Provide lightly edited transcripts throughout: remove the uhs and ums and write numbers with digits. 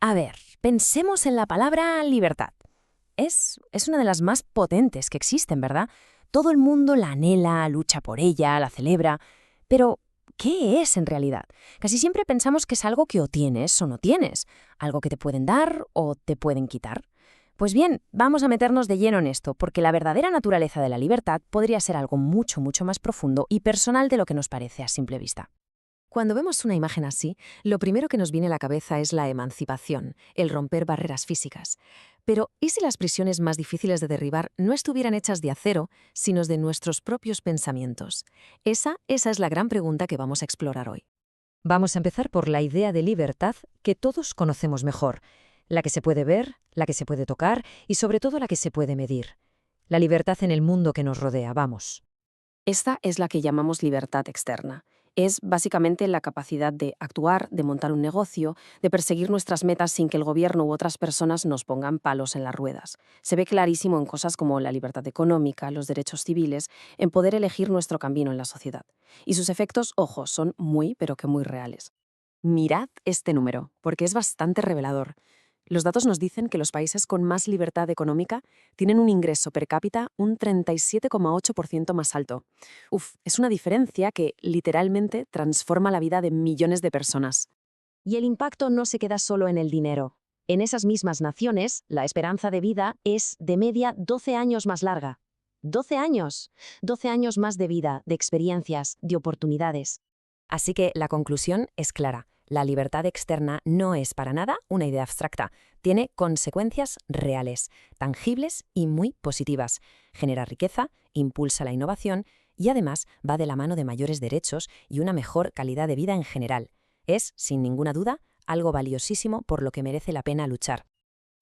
A ver, pensemos en la palabra libertad. Es una de las más potentes que existen, ¿verdad? Todo el mundo la anhela, lucha por ella, la celebra. Pero, ¿qué es en realidad? Casi siempre pensamos que es algo que o tienes o no tienes, algo que te pueden dar o te pueden quitar. Pues bien, vamos a meternos de lleno en esto, porque la verdadera naturaleza de la libertad podría ser algo mucho, mucho más profundo y personal de lo que nos parece a simple vista. Cuando vemos una imagen así, lo primero que nos viene a la cabeza es la emancipación, el romper barreras físicas. Pero, ¿y si las prisiones más difíciles de derribar no estuvieran hechas de acero, sino de nuestros propios pensamientos? Esa es la gran pregunta que vamos a explorar hoy. Vamos a empezar por la idea de libertad que todos conocemos mejor, la que se puede ver, la que se puede tocar y sobre todo la que se puede medir. La libertad en el mundo que nos rodea, vamos. Esta es la que llamamos libertad externa. Es básicamente la capacidad de actuar, de montar un negocio, de perseguir nuestras metas sin que el gobierno u otras personas nos pongan palos en las ruedas. Se ve clarísimo en cosas como la libertad económica, los derechos civiles, en poder elegir nuestro camino en la sociedad. Y sus efectos, ojo, son muy, pero que muy reales. Mirad este número, porque es bastante revelador. Los datos nos dicen que los países con más libertad económica tienen un ingreso per cápita un 37,8% más alto. Es una diferencia que literalmente transforma la vida de millones de personas. Y el impacto no se queda solo en el dinero. En esas mismas naciones, la esperanza de vida es, de media, 12 años más larga. 12 años. 12 años más de vida, de experiencias, de oportunidades. Así que la conclusión es clara. La libertad externa no es para nada una idea abstracta. Tiene consecuencias reales, tangibles y muy positivas. Genera riqueza, impulsa la innovación y además va de la mano de mayores derechos y una mejor calidad de vida en general. Es, sin ninguna duda, algo valiosísimo por lo que merece la pena luchar.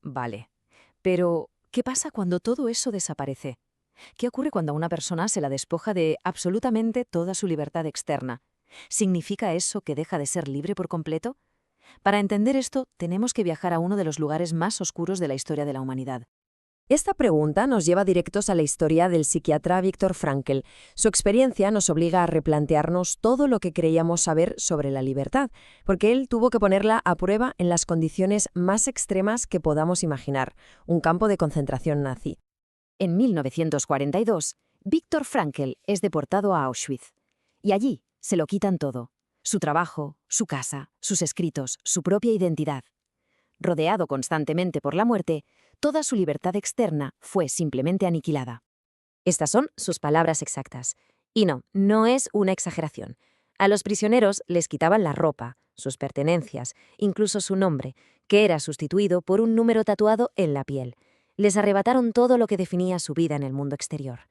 Vale. Pero, ¿qué pasa cuando todo eso desaparece? ¿Qué ocurre cuando a una persona se la despoja de absolutamente toda su libertad externa? ¿Significa eso que deja de ser libre por completo? Para entender esto, tenemos que viajar a uno de los lugares más oscuros de la historia de la humanidad. Esta pregunta nos lleva directos a la historia del psiquiatra Viktor Frankl. Su experiencia nos obliga a replantearnos todo lo que creíamos saber sobre la libertad, porque él tuvo que ponerla a prueba en las condiciones más extremas que podamos imaginar, un campo de concentración nazi. En 1942, Viktor Frankl es deportado a Auschwitz. Y allí se lo quitan todo: su trabajo, su casa, sus escritos, su propia identidad. Rodeado constantemente por la muerte, toda su libertad externa fue simplemente aniquilada. Estas son sus palabras exactas. Y no es una exageración. A los prisioneros les quitaban la ropa, sus pertenencias, incluso su nombre, que era sustituido por un número tatuado en la piel. Les arrebataron todo lo que definía su vida en el mundo exterior.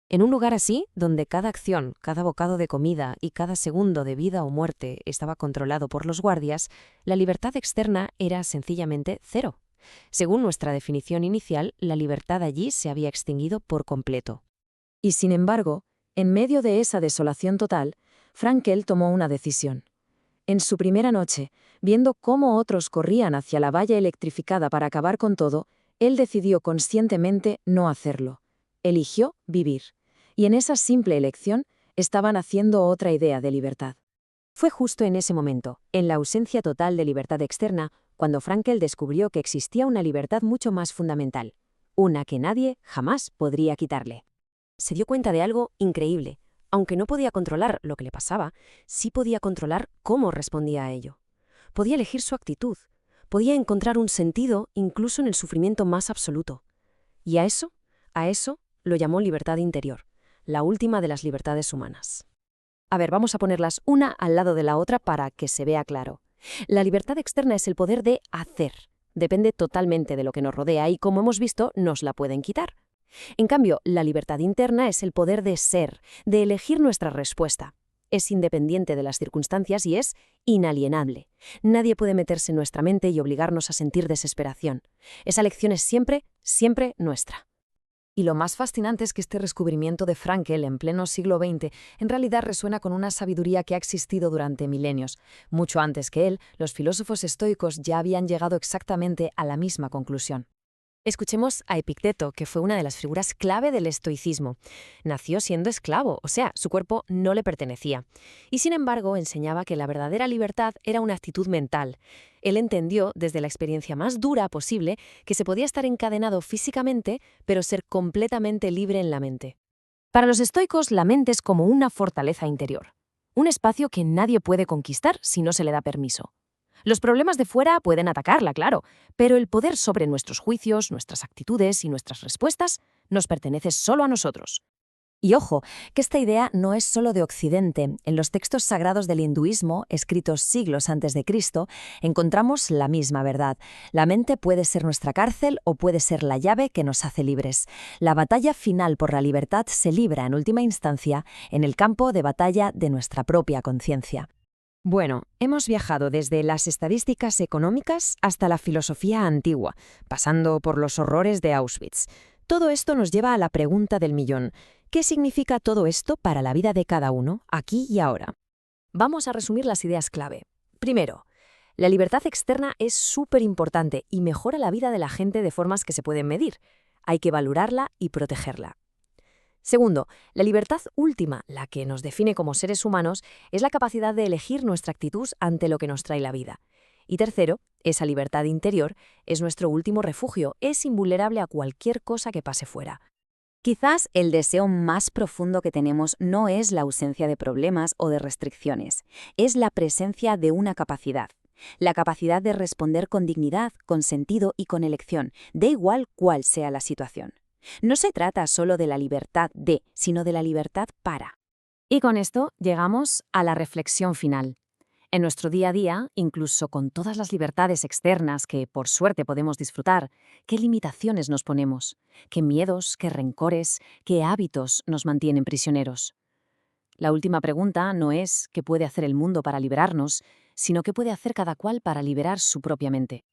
En un lugar así, donde cada acción, cada bocado de comida y cada segundo de vida o muerte estaba controlado por los guardias, la libertad externa era sencillamente cero. Según nuestra definición inicial, la libertad allí se había extinguido por completo. Y sin embargo, en medio de esa desolación total, Frankl tomó una decisión. En su primera noche, viendo cómo otros corrían hacia la valla electrificada para acabar con todo, él decidió conscientemente no hacerlo. Eligió vivir. Y en esa simple elección estaban haciendo otra idea de libertad. Fue justo en ese momento, en la ausencia total de libertad externa, cuando Frankl descubrió que existía una libertad mucho más fundamental, una que nadie jamás podría quitarle. Se dio cuenta de algo increíble. Aunque no podía controlar lo que le pasaba, sí podía controlar cómo respondía a ello. Podía elegir su actitud, podía encontrar un sentido incluso en el sufrimiento más absoluto. Y a eso lo llamó libertad interior, la última de las libertades humanas. A ver, vamos a ponerlas una al lado de la otra para que se vea claro. La libertad externa es el poder de hacer. Depende totalmente de lo que nos rodea y, como hemos visto, nos la pueden quitar. En cambio, la libertad interna es el poder de ser, de elegir nuestra respuesta. Es independiente de las circunstancias y es inalienable. Nadie puede meterse en nuestra mente y obligarnos a sentir desesperación. Esa elección es siempre, siempre nuestra. Y lo más fascinante es que este descubrimiento de Frankl en pleno siglo XX en realidad resuena con una sabiduría que ha existido durante milenios. Mucho antes que él, los filósofos estoicos ya habían llegado exactamente a la misma conclusión. Escuchemos a Epicteto, que fue una de las figuras clave del estoicismo. Nació siendo esclavo, o sea, su cuerpo no le pertenecía. Y sin embargo, enseñaba que la verdadera libertad era una actitud mental. Él entendió, desde la experiencia más dura posible, que se podía estar encadenado físicamente, pero ser completamente libre en la mente. Para los estoicos, la mente es como una fortaleza interior, un espacio que nadie puede conquistar si no se le da permiso. Los problemas de fuera pueden atacarla, claro, pero el poder sobre nuestros juicios, nuestras actitudes y nuestras respuestas nos pertenece solo a nosotros. Y ojo, que esta idea no es solo de Occidente. En los textos sagrados del hinduismo, escritos siglos antes de Cristo, encontramos la misma verdad. La mente puede ser nuestra cárcel o puede ser la llave que nos hace libres. La batalla final por la libertad se libra en última instancia en el campo de batalla de nuestra propia conciencia. Bueno, hemos viajado desde las estadísticas económicas hasta la filosofía antigua, pasando por los horrores de Auschwitz. Todo esto nos lleva a la pregunta del millón. ¿Qué significa todo esto para la vida de cada uno, aquí y ahora? Vamos a resumir las ideas clave. Primero, la libertad externa es súper importante y mejora la vida de la gente de formas que se pueden medir. Hay que valorarla y protegerla. Segundo, la libertad última, la que nos define como seres humanos, es la capacidad de elegir nuestra actitud ante lo que nos trae la vida. Y tercero, esa libertad interior es nuestro último refugio, es invulnerable a cualquier cosa que pase fuera. Quizás el deseo más profundo que tenemos no es la ausencia de problemas o de restricciones, es la presencia de una capacidad. La capacidad de responder con dignidad, con sentido y con elección, da igual cuál sea la situación. No se trata solo de la libertad de, sino de la libertad para. Y con esto llegamos a la reflexión final. En nuestro día a día, incluso con todas las libertades externas que por suerte podemos disfrutar, ¿qué limitaciones nos ponemos? ¿Qué miedos, qué rencores, qué hábitos nos mantienen prisioneros? La última pregunta no es qué puede hacer el mundo para liberarnos, sino qué puede hacer cada cual para liberar su propia mente.